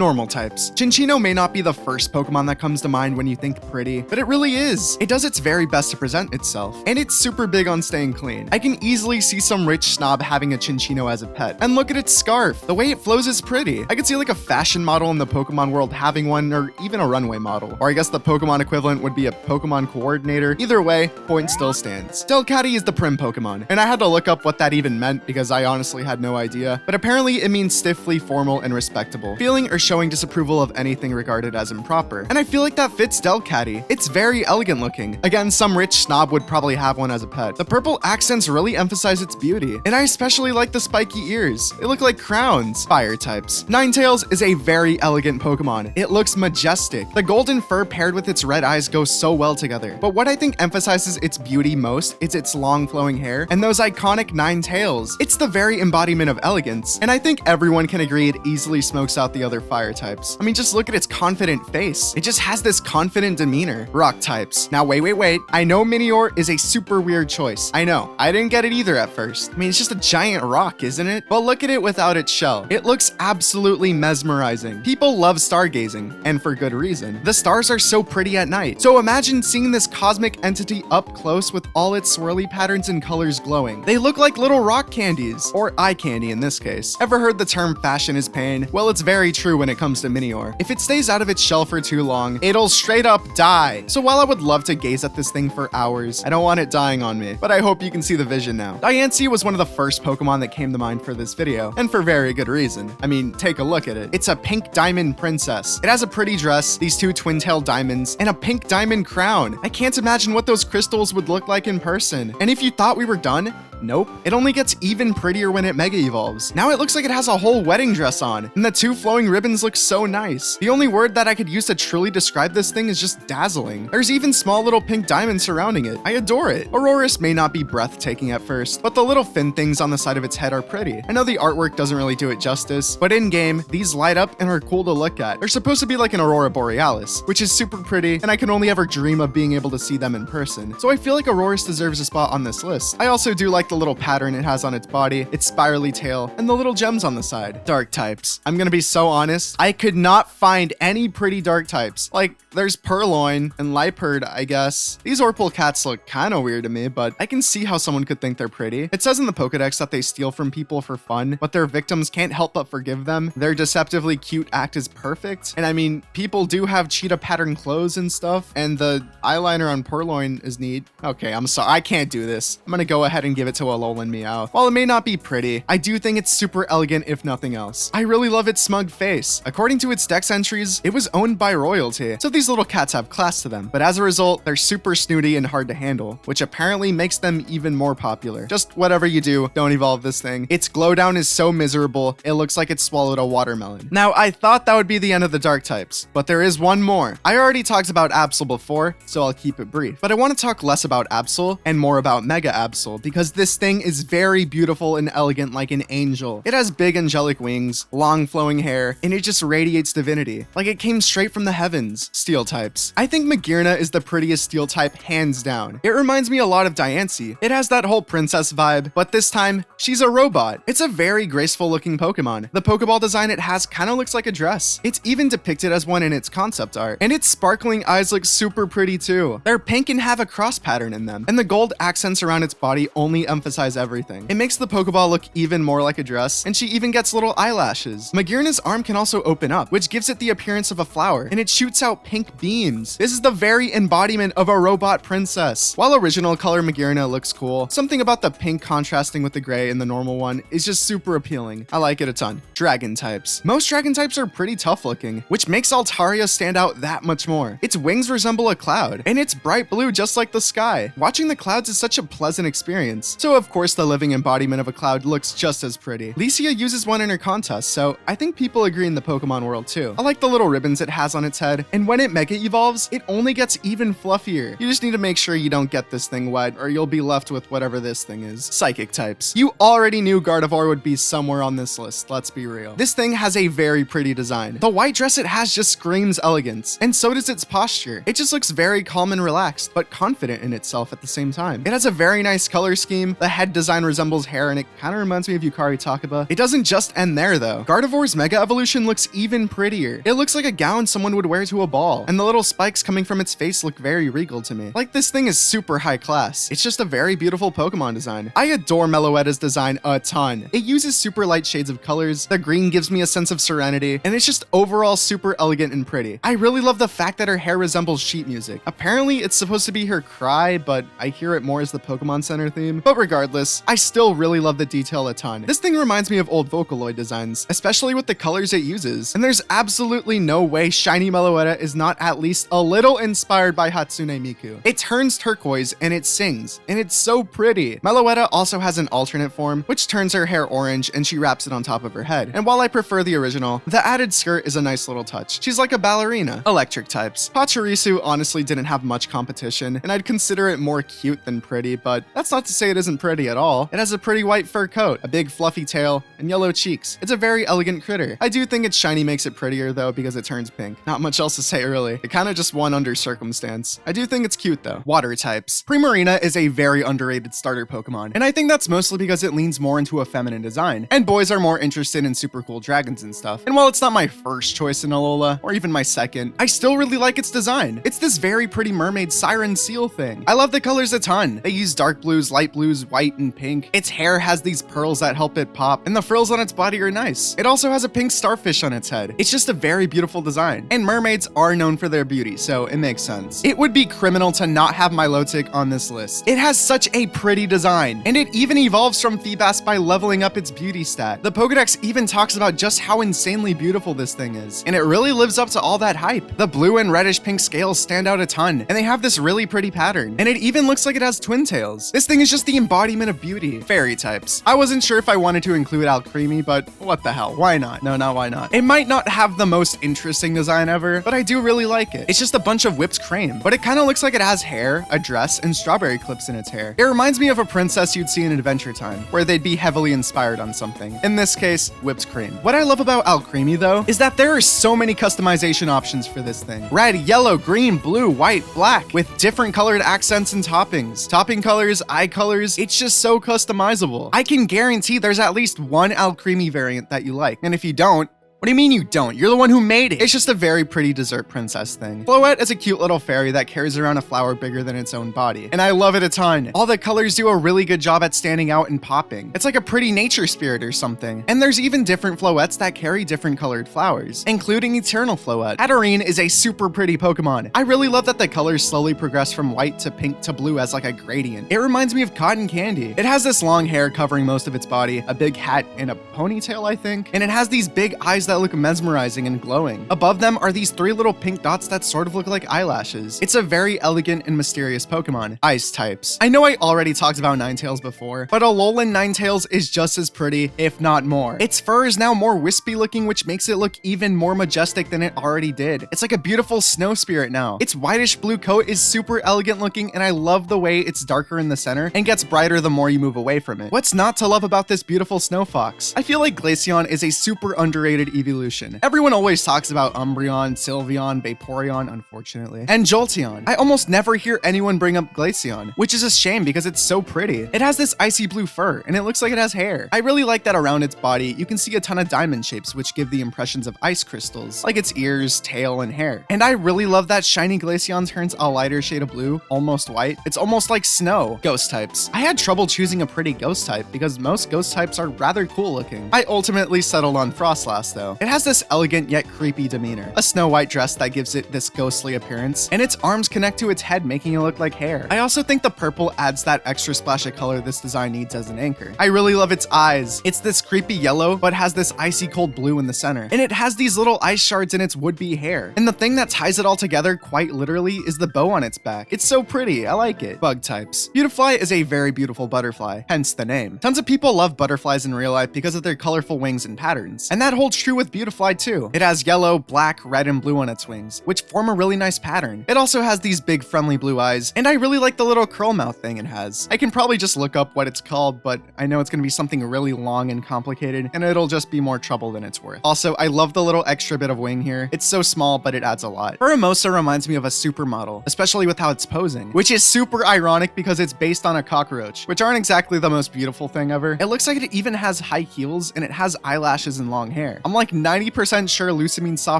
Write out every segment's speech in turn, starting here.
Normal types. Chinchino may not be the first Pokemon that comes to mind when you think pretty, but it really is. It does its very best to present itself, and it's super big on staying clean. I can easily see some rich snob having a Chinchino as a pet. And look at its scarf. The way it flows is pretty. I could see like a fashion model in the Pokemon world having one, or even a runway model. Or I guess the Pokemon equivalent would be a Pokemon coordinator. Either way, point still stands. Delcatty is the prim Pokemon, and I had to look up what that even meant because I honestly had no idea. But apparently it means stiffly formal and respectable, feeling or showing disapproval of anything regarded as improper. And I feel like that fits Delcatty. It's very elegant looking. Again, some rich snob would probably have one as a pet. The purple accents really emphasize its beauty, and I especially like the spiky ears. They look like crowns. Fire types. Ninetales is a very elegant Pokemon. It looks majestic. The golden fur paired with its red eyes go so well together. But what I think emphasizes its beauty most is its long flowing hair and those iconic 9 tails. It's the very embodiment of elegance, and I think everyone can agree it easily smokes out the other fire types. I mean, just look at its confident face. It just has this confident demeanor. Rock types. Now wait. I know Minior is a super weird choice. I know. I didn't get it either at first. I mean, it's just a giant rock, isn't it? But look at it without its shell. It looks absolutely mesmerizing. People love stargazing, and for good reason. The stars are so pretty at night. So imagine seeing this cosmic entity up close with all its swirly patterns and colors glowing. They look like little rock candies, or eye candy in this case. Ever heard the term fashion is pain? Well, it's very true when it comes to Minior. If it stays out of its shell for too long, it'll straight up die. So while I would love to gaze at this thing for hours, I don't want it dying on me, but I hope you can see the vision now. Diancie was one of the first Pokemon that came to mind for this video, and for very good reason. I mean, take a look at it. It's a pink diamond princess. It has a pretty dress, these 2 twin-tailed diamonds, and a pink diamond crown. I can't imagine what those crystals would look like in person. And if you thought we were done, nope. It only gets even prettier when it mega evolves. Now it looks like it has a whole wedding dress on, and the 2 flowing ribbons look so nice. The only word that I could use to truly describe this thing is just dazzling. There's even small little pink diamonds surrounding it. I adore it. Aurorus may not be breathtaking at first, but the little fin things on the side of its head are pretty. I know the artwork doesn't really do it justice, but in game, these light up and are cool to look at. They're supposed to be like an Aurora Borealis, which is super pretty, and I can only ever dream of being able to see them in person. So I feel like Aurorus deserves a spot on this list. I also do like the little pattern it has on its body, its spirally tail, and the little gems on the side. Dark types. I'm gonna be so honest, I could not find any pretty dark types. Like, there's Purloin and Liepard, I guess. These Orpal cats look kind of weird to me, but I can see how someone could think they're pretty. It says in the Pokedex that they steal from people for fun, but their victims can't help but forgive them. Their deceptively cute act is perfect. And I mean, people do have cheetah pattern clothes and stuff, and the eyeliner on Purloin is neat. Okay, I'm sorry, I can't do this. I'm gonna go ahead and give it to Alolan Meow. While it may not be pretty, I do think it's super elegant if nothing else. I really love its smug face. According to its Dex entries, it was owned by royalty, so these little cats have class to them. But as a result, they're super snooty and hard to handle, which apparently makes them even more popular. Just whatever you do, don't evolve this thing. Its glow down is so miserable, it looks like it swallowed a watermelon. Now, I thought that would be the end of the dark types, but there is one more. I already talked about Absol before, so I'll keep it brief. But I want to talk less about Absol and more about Mega Absol, because this thing is very beautiful and elegant like an angel. It has big angelic wings, long flowing hair, and it just radiates divinity, like it came straight from the heavens. Steel types. I think Magearna is the prettiest steel type hands down. It reminds me a lot of Diancie. It has that whole princess vibe, but this time, she's a robot. It's a very graceful looking Pokemon. The Pokeball design it has kind of looks like a dress. It's even depicted as one in its concept art, and its sparkling eyes look super pretty too. They're pink and have a cross pattern in them, and the gold accents around its body only emphasize everything. It makes the Pokeball look even more like a dress, and she even gets little eyelashes. Magearna's arm can also open up, which gives it the appearance of a flower, and it shoots out pink beams. This is the very embodiment of a robot princess. While original color Magearna looks cool, something about the pink contrasting with the gray in the normal one is just super appealing. I like it a ton. Dragon types. Most dragon types are pretty tough looking, which makes Altaria stand out that much more. Its wings resemble a cloud, and it's bright blue just like the sky. Watching the clouds is such a pleasant experience. So of course the living embodiment of a cloud looks just as pretty. Licia uses one in her contest, so I think people agree in the Pokemon world too. I like the little ribbons it has on its head, and when it mega evolves, it only gets even fluffier. You just need to make sure you don't get this thing wet, or you'll be left with whatever this thing is. Psychic types. You already knew Gardevoir would be somewhere on this list, let's be real. This thing has a very pretty design. The white dress it has just screams elegance, and so does its posture. It just looks very calm and relaxed, but confident in itself at the same time. It has a very nice color scheme, theme. The head design resembles hair and it kind of reminds me of Yukari Takaba. It doesn't just end there though. Gardevoir's Mega Evolution looks even prettier. It looks like a gown someone would wear to a ball, and the little spikes coming from its face look very regal to me. Like, this thing is super high class. It's just a very beautiful Pokemon design. I adore Meloetta's design a ton. It uses super light shades of colors, the green gives me a sense of serenity, and it's just overall super elegant and pretty. I really love the fact that her hair resembles sheet music. Apparently it's supposed to be her cry, but I hear it more as the Pokemon Center theme. But regardless, I still really love the detail a ton. This thing reminds me of old Vocaloid designs, especially with the colors it uses. And there's absolutely no way shiny Meloetta is not at least a little inspired by Hatsune Miku. It turns turquoise and it sings, and it's so pretty. Meloetta also has an alternate form, which turns her hair orange and she wraps it on top of her head. And while I prefer the original, the added skirt is a nice little touch. She's like a ballerina. Electric types. Pachirisu honestly didn't have much competition, and I'd consider it more cute than pretty, but that's not to say it isn't pretty at all. It has a pretty white fur coat, a big fluffy tail, and yellow cheeks. It's a very elegant critter. I do think its shiny makes it prettier though because it turns pink. Not much else to say really. It kind of just won under circumstance. I do think it's cute though. Water types. Primarina is a very underrated starter Pokemon, and I think that's mostly because it leans more into a feminine design, and boys are more interested in super cool dragons and stuff. And while it's not my first choice in Alola, or even my second, I still really like its design. It's this very pretty mermaid siren seal thing. I love the colors a ton. They use dark blues, light blues, white, and pink. Its hair has these pearls that help it pop, and the frills on its body are nice. It also has a pink starfish on its head. It's just a very beautiful design, and mermaids are known for their beauty, so it makes sense. It would be criminal to not have Milotic on this list. It has such a pretty design, and it even evolves from Feebas by leveling up its beauty stat. The Pokédex even talks about just how insanely beautiful this thing is, and it really lives up to all that hype. The blue and reddish pink scales stand out a ton, and they have this really pretty pattern, and it even looks like it has twin tails. This thing is just the embodiment of beauty. Fairy types. I wasn't sure if I wanted to include Alcremie, but what the hell, why not? No, not why not. It might not have the most interesting design ever, but I do really like it. It's just a bunch of whipped cream, but it kind of looks like it has hair, a dress, and strawberry clips in its hair. It reminds me of a princess you'd see in Adventure Time, where they'd be heavily inspired on something. In this case, whipped cream. What I love about Alcremie though, is that there are so many customization options for this thing. Red, yellow, green, blue, white, black, with different colored accents and toppings. Topping colors, eye colors, it's just so customizable. I can guarantee there's at least one Alcremie variant that you like, and if you don't, what do you mean you don't? You're the one who made it. It's just a very pretty dessert princess thing. Floette is a cute little fairy that carries around a flower bigger than its own body, and I love it a ton. All the colors do a really good job at standing out and popping. It's like a pretty nature spirit or something. And there's even different Floettes that carry different colored flowers, including Eternal Floette. Hatterene is a super pretty Pokemon. I really love that the colors slowly progress from white to pink to blue as like a gradient. It reminds me of cotton candy. It has this long hair covering most of its body, a big hat, and a ponytail, I think. And it has these big eyes that look mesmerizing and glowing. Above them are these three little pink dots that sort of look like eyelashes. It's a very elegant and mysterious Pokemon. Ice types. I know I already talked about Ninetales before, but Alolan Ninetales is just as pretty, if not more. Its fur is now more wispy looking, which makes it look even more majestic than it already did. It's like a beautiful snow spirit now. Its whitish blue coat is super elegant looking, and I love the way it's darker in the center and gets brighter the more you move away from it. What's not to love about this beautiful snow fox? I feel like Glaceon is a super underrated evolution. Everyone always talks about Umbreon, Sylveon, Vaporeon, unfortunately, and Jolteon. I almost never hear anyone bring up Glaceon, which is a shame because it's so pretty. It has this icy blue fur, and it looks like it has hair. I really like that around its body, you can see a ton of diamond shapes, which give the impressions of ice crystals, like its ears, tail, and hair. And I really love that shiny Glaceon turns a lighter shade of blue, almost white. It's almost like snow. Ghost types. I had trouble choosing a pretty ghost type because most ghost types are rather cool looking. I ultimately settled on Frostlass though. It has this elegant yet creepy demeanor, a snow white dress that gives it this ghostly appearance, and its arms connect to its head, making it look like hair. I also think the purple adds that extra splash of color this design needs as an anchor. I really love its eyes. It's this creepy yellow, but has this icy cold blue in the center, and it has these little ice shards in its would-be hair. And the thing that ties it all together, quite literally, is the bow on its back. It's so pretty, I like it. Bug types. Beautifly is a very beautiful butterfly, hence the name. Tons of people love butterflies in real life because of their colorful wings and patterns, and that holds true with with Beautifly too. It has yellow, black, red, and blue on its wings, which form a really nice pattern. It also has these big friendly blue eyes, and I really like the little curl mouth thing it has. I can probably just look up what it's called, but I know it's gonna be something really long and complicated, and it'll just be more trouble than it's worth. Also, I love the little extra bit of wing here. It's so small, but it adds a lot. Pheromosa reminds me of a supermodel, especially with how it's posing, which is super ironic because it's based on a cockroach, which aren't exactly the most beautiful thing ever. It looks like it even has high heels, and it has eyelashes and long hair. I'm like 90% sure Lusamine saw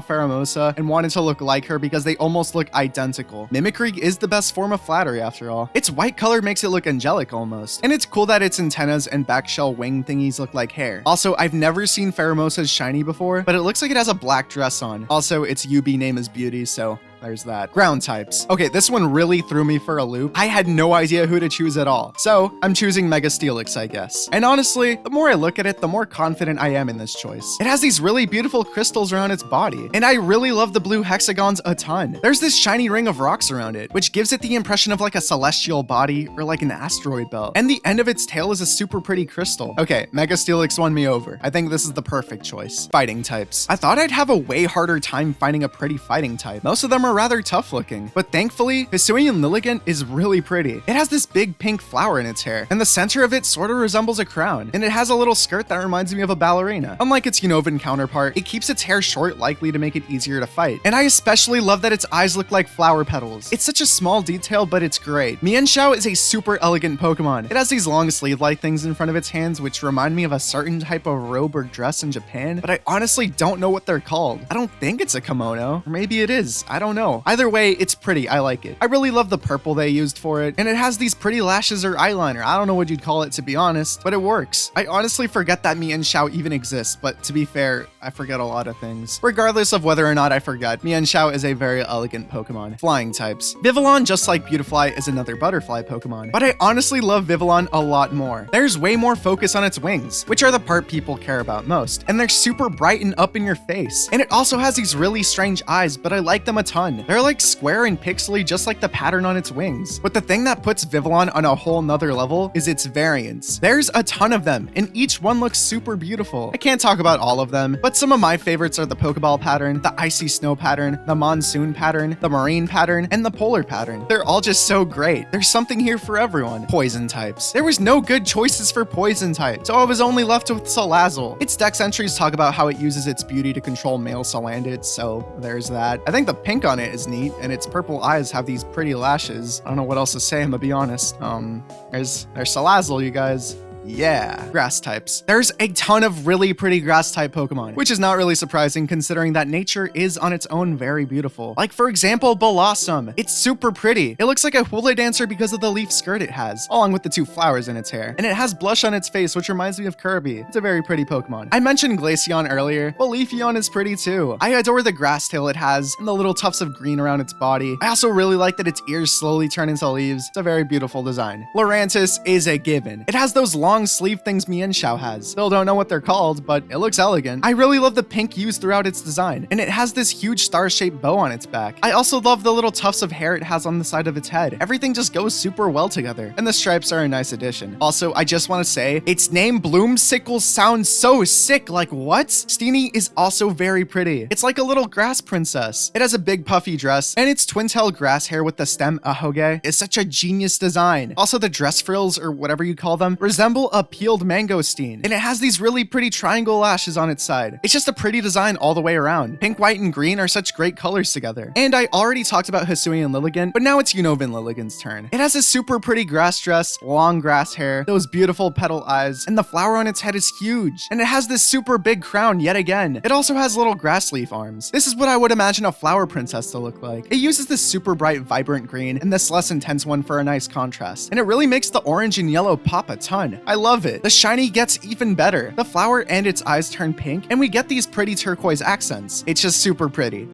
Pheromosa and wanted to look like her because they almost look identical. Mimicry is the best form of flattery after all. Its white color makes it look angelic almost, and it's cool that its antennas and back shell wing thingies look like hair. Also, I've never seen Pheromosa's shiny before, but it looks like it has a black dress on. Also, its UB name is Beauty, so there's that. Ground types. Okay, this one really threw me for a loop. I had no idea who to choose at all. So I'm choosing Mega Steelix, I guess. And honestly, the more I look at it, the more confident I am in this choice. It has these really beautiful crystals around its body, and I really love the blue hexagons a ton. There's this shiny ring of rocks around it, which gives it the impression of like a celestial body or like an asteroid belt. And the end of its tail is a super pretty crystal. Okay, Mega Steelix won me over. I think this is the perfect choice. Fighting types. I thought I'd have a way harder time finding a pretty fighting type. Most of them are rather tough looking, but thankfully, Hisuian Lilligant is really pretty. It has this big pink flower in its hair, and the center of it sort of resembles a crown, and it has a little skirt that reminds me of a ballerina. Unlike its Unovan counterpart, it keeps its hair short, likely to make it easier to fight. And I especially love that its eyes look like flower petals. It's such a small detail, but it's great. Mienshao is a super elegant Pokemon. It has these long sleeve-like things in front of its hands, which remind me of a certain type of robe or dress in Japan, but I honestly don't know what they're called. I don't think it's a kimono, or maybe it is. I don't know. Either way, it's pretty. I like it. I really love the purple they used for it, and it has these pretty lashes or eyeliner. I don't know what you'd call it, to be honest, but it works. I honestly forget that Mienshao even exists, but to be fair, I forget a lot of things. Regardless of whether or not I forget, Mienshao is a very elegant Pokemon. Flying types. Vivillon, just like Beautifly, is another butterfly Pokemon, but I honestly love Vivillon a lot more. There's way more focus on its wings, which are the part people care about most, and they're super bright and up in your face. And it also has these really strange eyes, but I like them a ton. They're like square and pixely, just like the pattern on its wings. But the thing that puts Vivillon on a whole nother level is its variants. There's a ton of them, and each one looks super beautiful. I can't talk about all of them, but some of my favorites are the Pokeball pattern, the Icy Snow pattern, the Monsoon pattern, the Marine pattern, and the Polar pattern. They're all just so great. There's something here for everyone. Poison types. There was no good choices for poison type, so I was only left with Salazzle. Its dex entries talk about how it uses its beauty to control male Salandids, so there's that. I think the pink on it is neat, and its purple eyes have these pretty lashes. I don't know what else to say, I'm gonna be honest. There's Salazzle, you guys. Yeah. Grass types. There's a ton of really pretty grass type Pokemon, which is not really surprising considering that nature is on its own very beautiful. Like for example, Blossom. It's super pretty. It looks like a hula dancer because of the leaf skirt it has, along with the two flowers in its hair. And it has blush on its face, which reminds me of Kirby. It's a very pretty Pokemon. I mentioned Glaceon earlier, but Leafeon is pretty too. I adore the grass tail it has and the little tufts of green around its body. I also really like that its ears slowly turn into leaves. It's a very beautiful design. Lurantis is a given. It has those long sleeve things Mienshao has. Still don't know what they're called, but it looks elegant. I really love the pink used throughout its design, and it has this huge star-shaped bow on its back. I also love the little tufts of hair it has on the side of its head. Everything just goes super well together, and the stripes are a nice addition. Also, I just want to say, its name Bloomsicle sounds so sick, like what? Steenie is also very pretty. It's like a little grass princess. It has a big puffy dress, and its twin-tail grass hair with the stem ahoge is such a genius design. Also, the dress frills, or whatever you call them, resemble a peeled mangosteen, and it has these really pretty triangle lashes on its side. It's just a pretty design all the way around. Pink, white, and green are such great colors together. And I already talked about Hisuian Lilligant, but now it's Unovan Lilligant's turn. It has a super pretty grass dress, long grass hair, those beautiful petal eyes, and the flower on its head is huge. And it has this super big crown yet again. It also has little grass leaf arms. This is what I would imagine a flower princess to look like. It uses this super bright, vibrant green and this less intense one for a nice contrast. And it really makes the orange and yellow pop a ton. I love it. The shiny gets even better. The flower and its eyes turn pink, and we get these pretty turquoise accents. It's just super pretty.